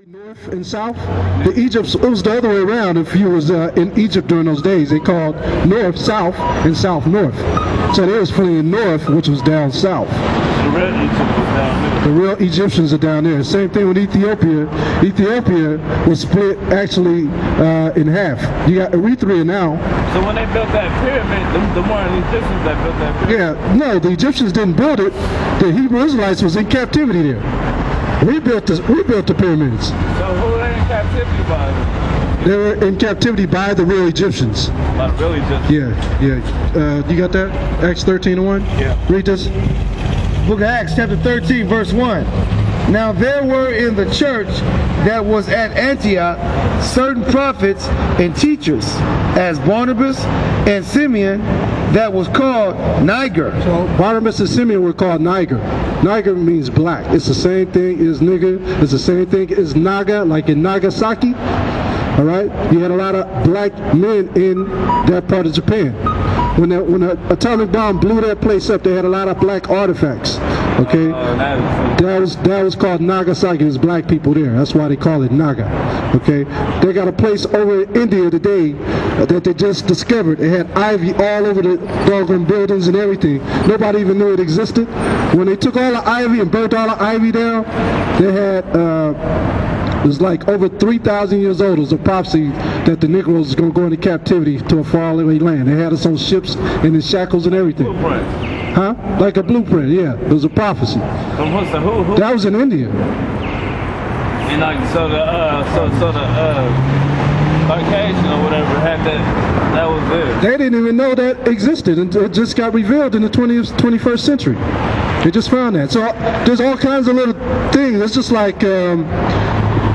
North and south. The Egypt, it was the other way around. If you was in Egypt during those days, they called north south and south north. So they was fleeing north, which was down south. The real Egypt was down there. The real Egyptians are down there. Same thing with Ethiopia. Ethiopia was split actually in half. You got Eritrea now. So when they built that pyramid, the modern Egyptians that built that pyramid. Yeah, no, the Egyptians didn't build it. The Hebrew Israelites was in captivity there. We built the pyramids. So who were they in captivity by? They were in captivity by the real Egyptians. By the real Egyptians? Yeah. You got that? Acts 13:1? Yeah. Read this. Book of Acts chapter 13 verse 1. Now there were in the church that was at Antioch certain prophets and teachers, as Barnabas and Simeon, that was called Niger. So Barnabas and Simeon were called Niger. Niger means black. It's the same thing as nigger. It's the same thing as Naga, like in Nagasaki. All right? You had a lot of black men in that part of Japan. When the atomic bomb blew that place up, they had a lot of black artifacts. Okay, that was called Nagasaki. There's black people there. That's why they call it Naga. Okay, they got a place over in India today that they just discovered. It had ivy all over the doggone buildings and everything. Nobody even knew it existed. When they took all the ivy and burnt all the ivy down, they had it was like over 3,000 years old. It was a prophecy that the Negroes was going to go into captivity to a faraway land. They had us on ships and in shackles and everything. Blueprint. Huh? Like a blueprint, yeah. It was a prophecy. So what's the who? That was in India. And like so the Caucasian or whatever had that was there. They didn't even know that existed until it just got revealed in the 21st century. They just found that. So there's all kinds of little things. It's just like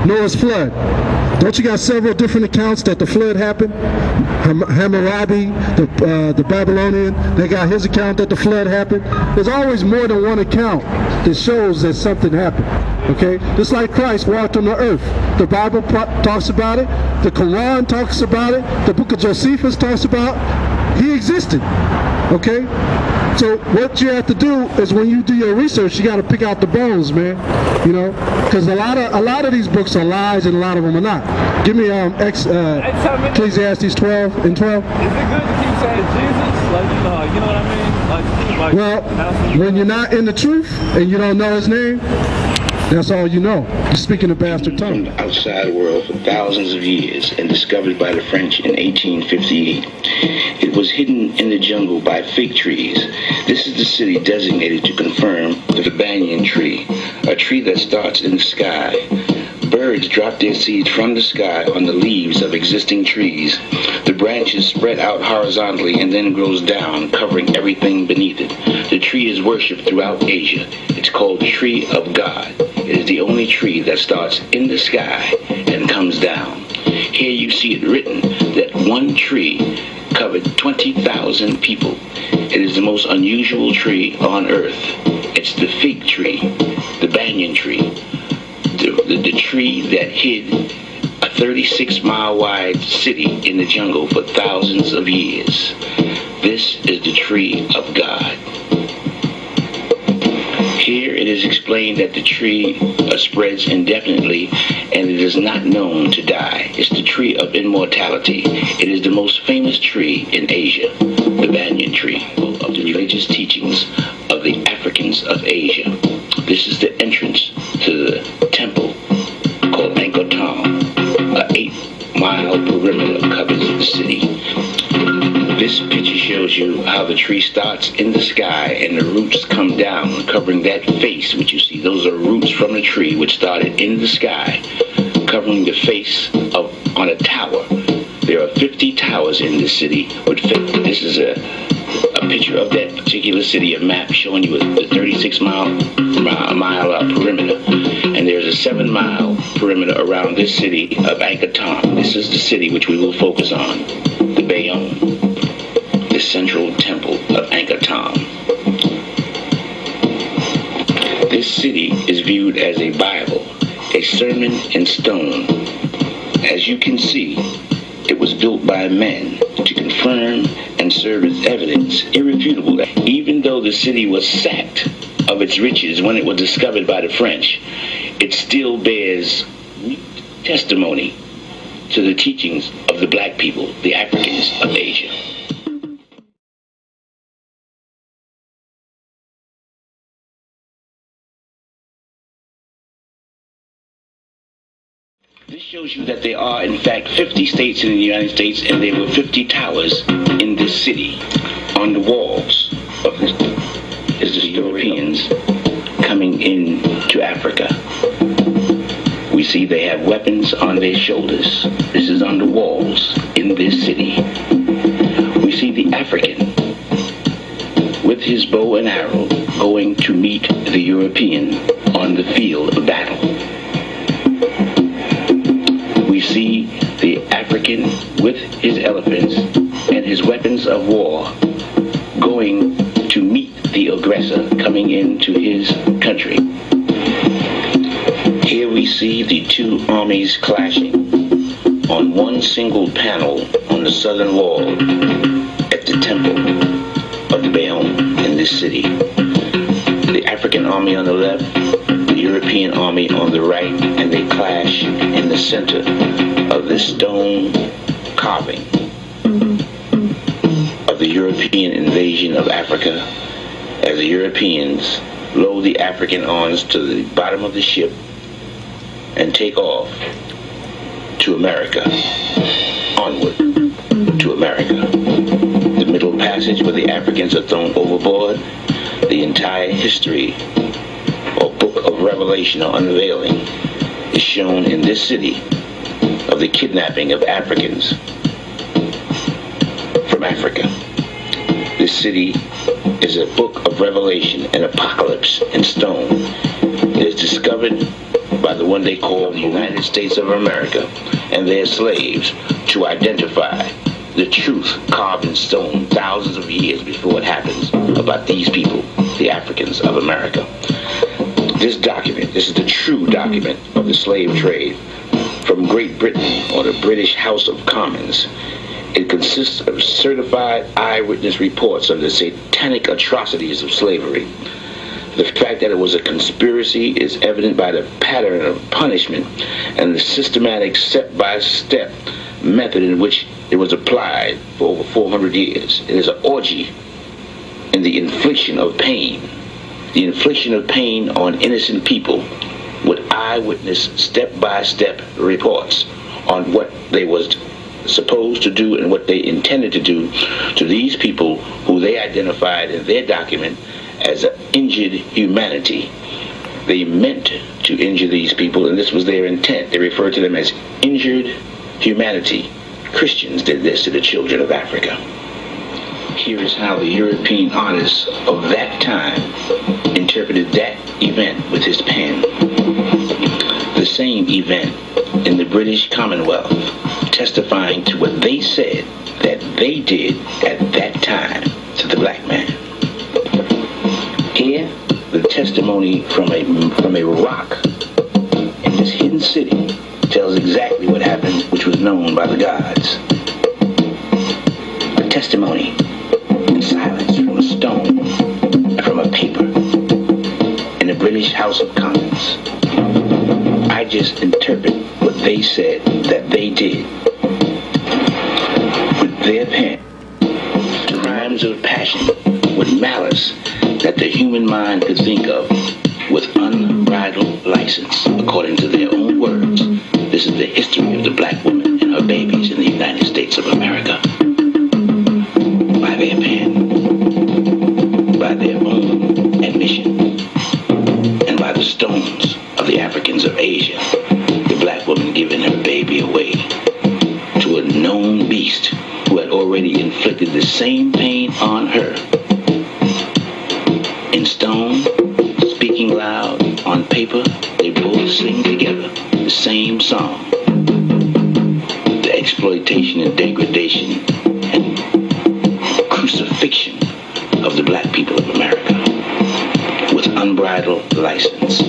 Noah's flood. Don't you got several different accounts that the flood happened? Hammurabi, the Babylonian, they got his account that the flood happened. There's always more than one account that shows that something happened. Okay? Just like Christ walked on the earth. The Bible talks about it. The Quran talks about it. The book of Josephus talks about he existed. Okay? So what you have to do is when you do your research, you got to pick out the bones, man. You know, because a lot of these books are lies and a lot of them are not. Give me Ecclesiastes 12 and 12. Is it good to keep saying Jesus? Like you know what I mean? Like well, when you're not in the truth and you don't know his name, that's all you know. You're speaking a bastard tongue. From the outside world for thousands of years and discovered by the French in 1858. It was hidden in the jungle by fig trees. This is the city designated to confirm the banyan tree, a tree that starts in the sky. Birds drop their seeds from the sky on the leaves of existing trees. The branches spread out horizontally and then grows down, covering everything beneath it. The tree is worshipped throughout Asia. It's called the tree of God. It is the only tree that starts in the sky and comes down. Here you see it written that one tree covered 20,000 people. It is the most unusual tree on earth. It's the fig tree, the banyan tree, the tree that hid a 36-mile wide city in the jungle for thousands of years. This is the tree of God. Here it is explained that the tree spreads indefinitely and it is not known to die. It's the tree of immortality. It is the most famous tree in Asia, the banyan tree of the religious teachings of the Africans of Asia. This is the entrance to the temple called Angkor Thom. An 8-mile perimeter covers the city. This picture shows you how the tree starts in the sky and the roots come down, covering that face which you see. Those are roots from the tree which started in the sky, covering the face on a tower. There are 50 towers in this city. This is a picture of that particular city, a map showing you the 36-mile perimeter. And there's a 7-mile perimeter around this city of Angkor Thom. This is the city which we will focus on, the Bayonne, the central temple of Angkor Thom. This city is viewed as a Bible, a sermon in stone. As you can see, it was built by men to confirm and serve as evidence, irrefutable, that even though the city was sacked of its riches when it was discovered by the French, it still bears testimony to the teachings of the black people, the Africans of Asia. This shows you that there are, in fact, 50 states in the United States, and there were 50 towers in this city. On the walls of this is the Europeans coming in to Africa. We see they have weapons on their shoulders. This is on the walls in this city. We see the African with his bow and arrow going to meet the European on the field of battle. We see the African with his elephants and his weapons of war going to meet the aggressor coming into his country. Here we see the two armies clashing on one single panel on the southern wall at the temple of the Baal in this city. The African army on the left, the European army on the right, and they clash in the center of this stone carving of the European invasion of Africa, as the Europeans load the African arms to the bottom of the ship and take off to America, onward to America. The middle passage where the Africans are thrown overboard, the entire history or book of Revelation or unveiling is shown in this city of the kidnapping of Africans from Africa. This city is a book of Revelation, an apocalypse in stone. It is discovered by the one they call the United States of America and their slaves to identify the truth carved in stone thousands of years before it happens about these people, the Africans of America. This document, this is the true document of the slave trade from Great Britain or the British House of Commons. It consists of certified eyewitness reports of the satanic atrocities of slavery. The fact that it was a conspiracy is evident by the pattern of punishment and the systematic step-by-step method in which it was applied for over 400 years. It is an orgy in the infliction of pain. The infliction of pain on innocent people with eyewitness step-by-step reports on what they was supposed to do and what they intended to do to these people who they identified in their document as injured humanity. They meant to injure these people, and this was their intent. They referred to them as injured humanity. Christians did this to the children of Africa. Here is how the European artists of that time interpreted that event with his pen. The same event in the British Commonwealth, testifying to what they said that they did at that time to the black man. Here, the testimony from a rock in this hidden city tells exactly what happened, which was known by the gods. A testimony in silence from a stone and from a paper in the British House of Commons. I just interpret what they said that they did with their pen. Crimes of passion, with malice that the human mind could think of, with unbridled license, according to their own words. This is the history of the black woman and her babies in the United States of America. By their pen, by their own admission, and by the stones of the Africans of Asia, the black woman giving her baby away to a known beast who had already inflicted the same pain on her. In stone, speaking loud, on paper, they both sing together the same song. The exploitation and degradation and crucifixion of the black people of America with unbridled license.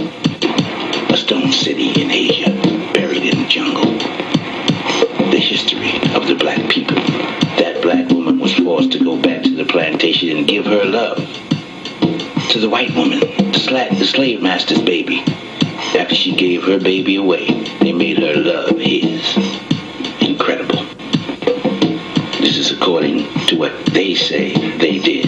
A stone city in Asia, buried in the jungle. The history of the black people. That black woman was forced to go back to the plantation and give her love to the white woman, the slave master's baby. After she gave her baby away, they made her love his. Incredible. This is according to what they say they did.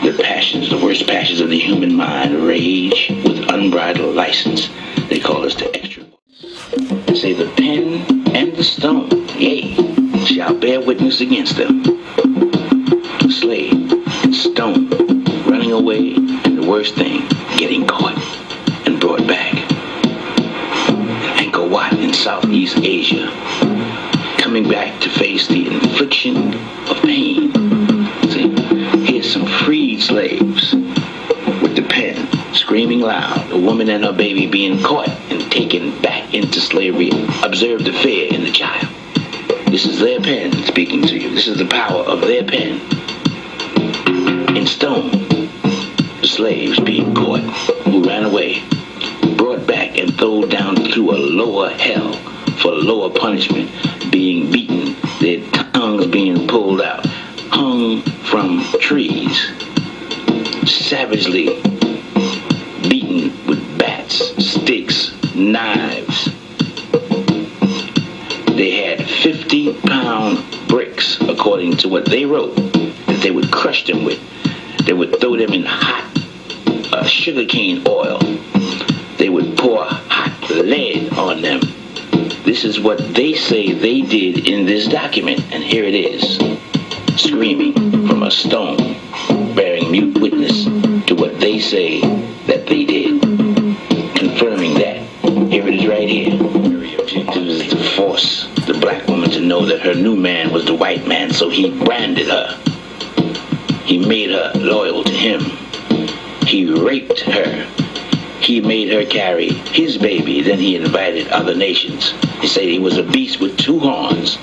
The passions, the worst passions of the human mind, rage with unbridled license. They call us the extra. They say the pen and the stone, yea, shall bear witness against them. The slave and stone, running away, and the worst thing, getting caught and brought back. Angkor Wat in Southeast Asia, coming back to face the infliction of pain. See, here's some freed slaves with the pen, screaming loud, a woman and her baby being caught and taken back into slavery. Observe the fear in the child. This is their pen speaking to you. This is the power of their pen. In stone, the slaves being caught, who ran away, brought back and thrown down to a lower hell for lower punishment, being beaten, their tongues being pulled out, hung from trees, savagely beaten with bats, sticks, knives. They had 50-pound bricks, according to what they wrote, that they would crush them with. They would throw them in hot sugarcane oil. They would pour hot lead on them. This is what they say they did in this document, and here it is, screaming from a stone, bearing mute witness to what they say that they did, confirming that. Here it is right here. Very objective is to force the black woman to know that her new man was the white man, so he branded her. He made her loyal to him. He raped her. He made her carry his baby. Then he invited other nations. He said he was a beast with two horns.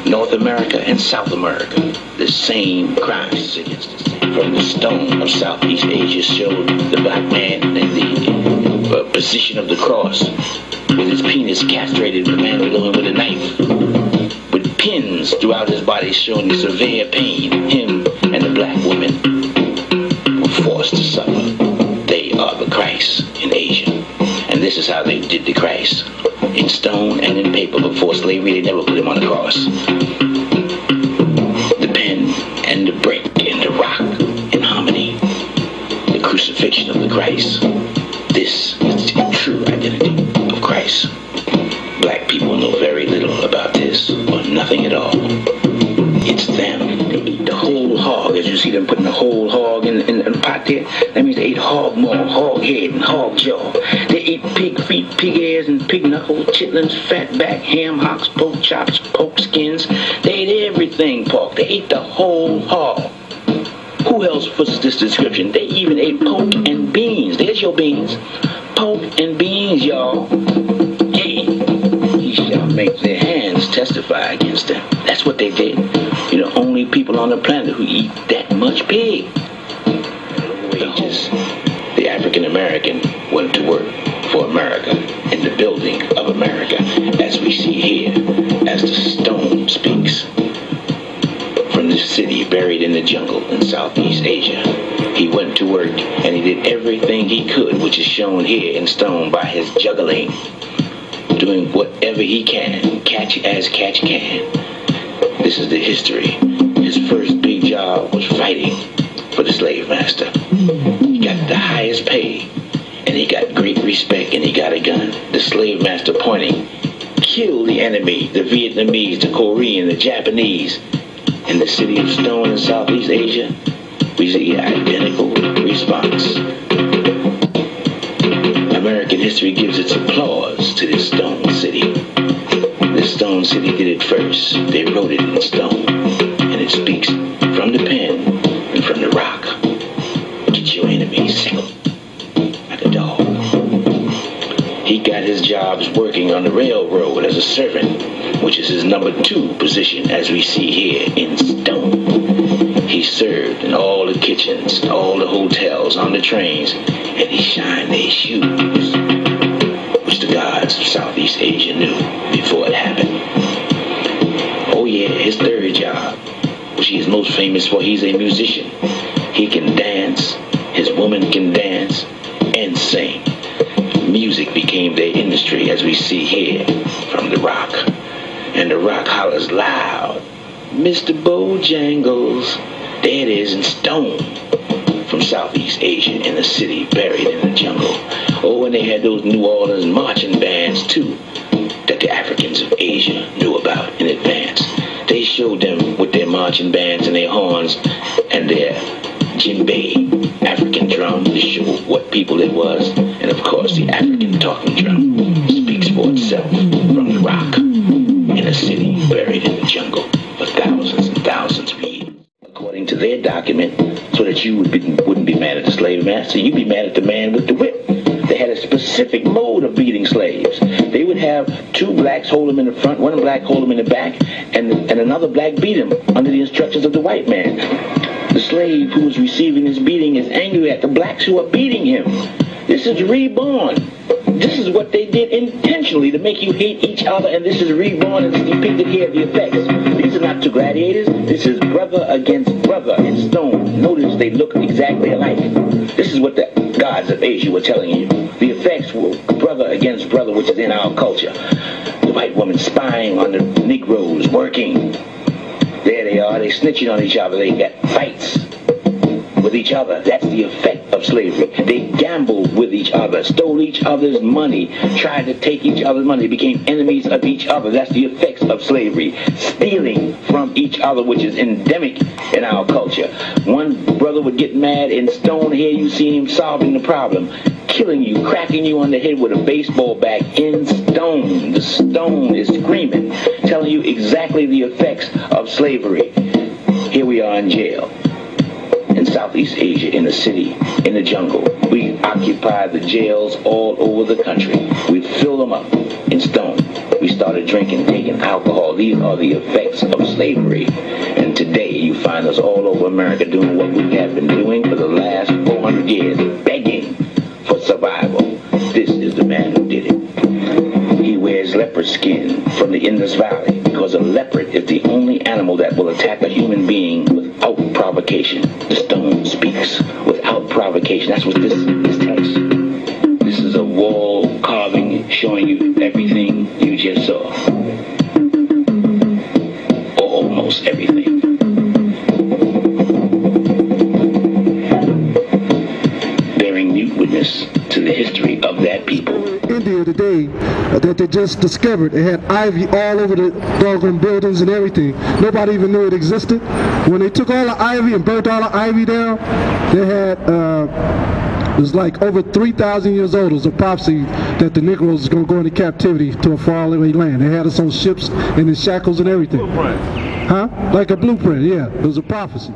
North America and South America, the same crimes against us. From the stone of Southeast Asia showed the black man in the position of the cross, with his penis castrated, the man below him with a knife, with pins throughout his body showing severe pain. Him and the black woman were forced to suffer. They are the Christ in Asia. And this is how they did the Christ. In stone and in paper. Before slavery, they never put him on the cross. The pen and the brick and the rock in harmony. The crucifixion of the Christ. This is the true identity of Christ. Black people know very little about this, or nothing at all. It's them. They eat the whole hog. As you see them putting the whole hog in the pot there, that means they ate hog maw, hog head, and hog jaw. They ate pig feet, pig ears, and pig knuckles, chitlins, fat back, ham hocks, pork chops, pork skins. They ate everything pork. They ate the whole hog. Who else fits this description? They even ate pork and beans. There's your beans. Pork and beans, y'all. Hey, he shall make their hands testify against them. That's what they did. You're the only people on the planet who eat that much pig. Wages. The African American went to work for America in the building of America, as we see here, as the stone speaks. From this city buried in the jungle in Southeast Asia, he went to work and he did everything he could, which is shown here in stone by his juggling, doing whatever he can, catch as catch can. This is the history. His first big job was fighting for the slave master. He got the highest pay, and he got great respect, and he got a gun. The slave master pointing, kill the enemy, the Vietnamese, the Korean, the Japanese. In the city of Stone in Southeast Asia, we see an identical response. American history gives its applause to this stone city. This stone city did it first. They wrote it in stone, and it speaks from the pen and from the rock. Get your enemy, sickle like a dog. He got his jobs working on the railroad as a servant, which is his number 2 position, as we see here in stone. He served in all the kitchens, all the hotels, on the trains, and he shined their shoes, which the gods of Southeast Asia knew before it happened. Oh yeah, his third job, which he is most famous for, he's a musician. He can dance, his woman can dance and sing. Music became their industry, as we see here from the rock. And the rock hollers loud, Mr. Bojangles, there it is in stone. From Southeast Asia in the city, buried in the jungle. Oh, and they had those New Orleans marching bands too, that the Africans of Asia knew about in advance. They showed them with their marching bands and their horns and their djembe, African drum, to show what people it was. And of course, the African talking drum speaks for itself from the rock in a city buried in the jungle for thousands and thousands of years. According to their document, so that you wouldn't be mad at the slave master, you'd be mad at the man with the whip. They had a specific mode of beating slaves. They would have two blacks hold them in the front, one black hold them in the back, and another black beat him under the instructions of the white man. The slave who is receiving this beating is angry at the blacks who are beating him. This is reborn. This is what they did intentionally to make you hate each other, and this is reborn and depicted here, the effects. These are not two gladiators. This is brother against brother in stone. Notice they look exactly alike. This is what the gods of Asia were telling you. The effects were brother against brother, which is in our culture. The white woman spying on the Negroes, working. There they are. They snitching on each other. They got fights with each other. That's the effect of slavery. They gambled with each other, stole each other's money, tried to take each other's money, became enemies of each other. That's the effects of slavery. Stealing from each other, which is endemic in our culture. One brother would get mad in stone. Here you see him solving the problem, killing you, cracking you on the head with a baseball bat in stone. The stone is screaming, telling you exactly the effects of slavery. Here we are in jail in Southeast Asia, in the city, in the jungle. We occupy the jails all over the country. We fill them up in stone. We started drinking, taking alcohol. These are the effects of slavery. And today you find us all over America doing what we have been doing for the last 400 years, begging for survival. This is the man who did it. He wears leopard skin from the Indus Valley because a leopard is the only animal that will attack a human being without provocation. The stone speaks without provocation. That's what this tells. This is a wall carving showing you everything you just saw. Or almost everything. Bearing mute witness to the history of that people. India today that they just discovered. It had ivy all over the doggone buildings and everything. Nobody even knew it existed. When they took all the ivy and burnt all the ivy down, they had it was like over 3,000 years old. It was a prophecy that the Negroes was going to go into captivity to a faraway land. They had us on ships and in shackles and everything. Blueprint. Huh? Like a blueprint, yeah. It was a prophecy.